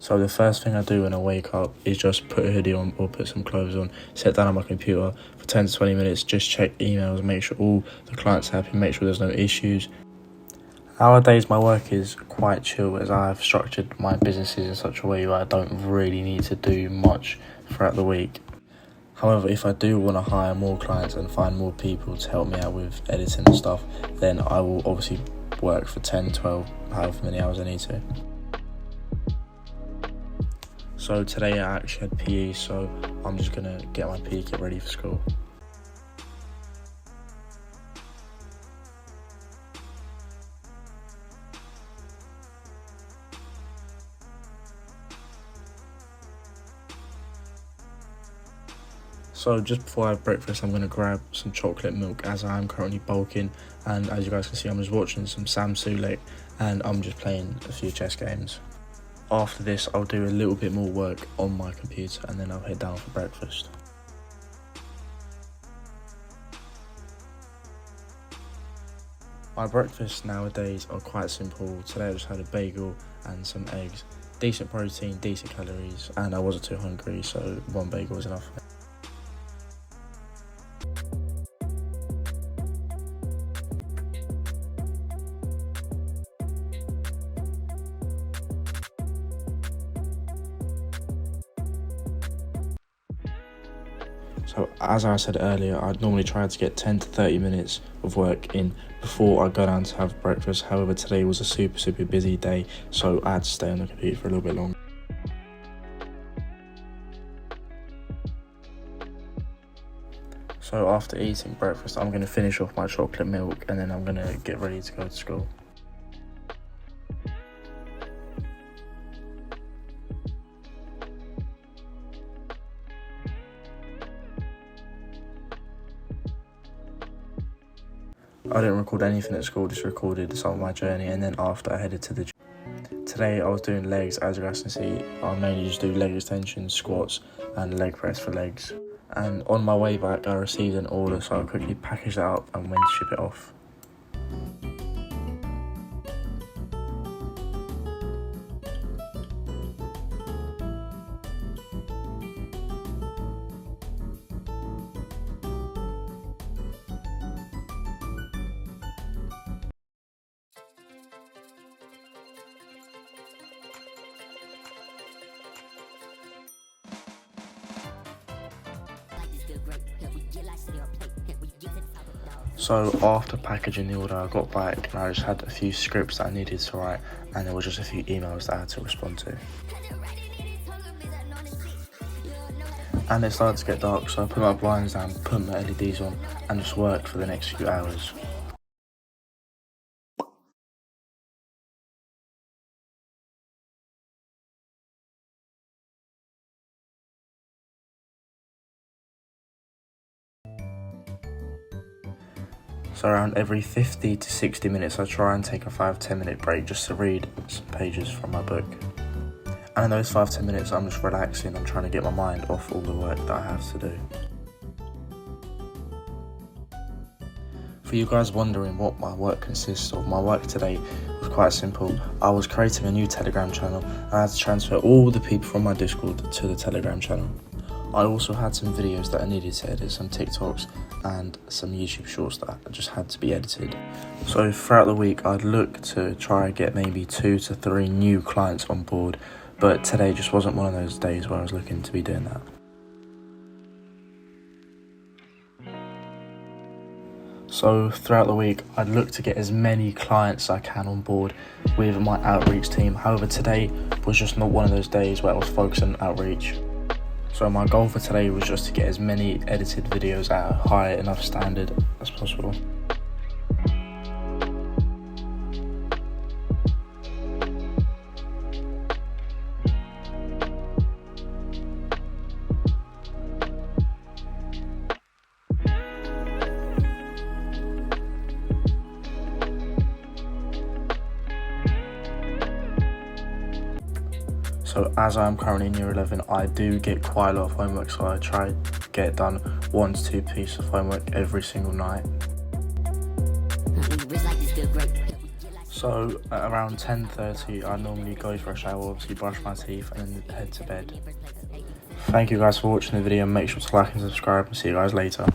So the first thing I do when I wake up is just put a hoodie on or put some clothes on, sit down on my computer for 10 to 20 minutes, just check emails, make sure all the clients are happy, make sure there's no issues. Nowadays my work is quite chill as I've structured my businesses in such a way where I don't really need to do much throughout the week. However, if I do want to hire more clients and find more people to help me out with editing and stuff, then I will obviously work for 10, 12, however many hours I need to. So today I actually had PE, so I'm just going to get my PE kit ready for school. So just before I have breakfast, I'm going to grab some chocolate milk as I am currently bulking, and as you guys can see, I'm just watching some Sam Sulek and I'm just playing a few chess games. After this, I'll do a little bit more work on my computer and then I'll head down for breakfast. My breakfasts nowadays are quite simple. Today I just had a bagel and some eggs. Decent protein, decent calories, and I wasn't too hungry, so one bagel was enough for me. So as I said earlier, I'd normally try to get 10 to 30 minutes of work in before I go down to have breakfast. However, today was a super busy day, so I had to stay on the computer for a little bit longer. So after eating breakfast, I'm going to finish off my chocolate milk and then I'm going to get ready to go to school. I didn't record anything at school, just recorded some of my journey, and then after I headed to the gym. Today I was doing legs. As you guys can see, I mainly just do leg extensions, squats and leg press for legs. And on my way back I received an order, so I quickly packaged that up and went to ship it off. So after packaging the order, I got back and I just had a few scripts that I needed to write, and there were just a few emails that I had to respond to. And it started to get dark, so I put my blinds down, put my LEDs on and just worked for the next few hours. So around every 50 to 60 minutes I try and take a 5-10 minute break just to read some pages from my book. And in those 5-10 minutes I'm just relaxing and trying to get my mind off all the work that I have to do. For you guys wondering what my work consists of, my work today was quite simple. I was creating a new Telegram channel and I had to transfer all the people from my Discord to the Telegram channel. I also had some videos that I needed to edit, some TikToks and some YouTube shorts that just had to be edited. So throughout the week I'd look to try and get maybe 2 to 3 new clients on board, but today just wasn't one of those days where I was looking to be doing that. So throughout the week I'd look to get as many clients as I can on board with my outreach team. However, today was just not one of those days where I was focusing on outreach. So my goal for today was just to get as many edited videos at a high enough standard as possible. So as I'm currently in year 11, I do get quite a lot of homework, so I try to get done 1 to 2 pieces of homework every single night. So at around 10:30 I normally go for a shower, obviously brush my teeth and then head to bed. Thank you guys for watching the video, make sure to like and subscribe and see you guys later.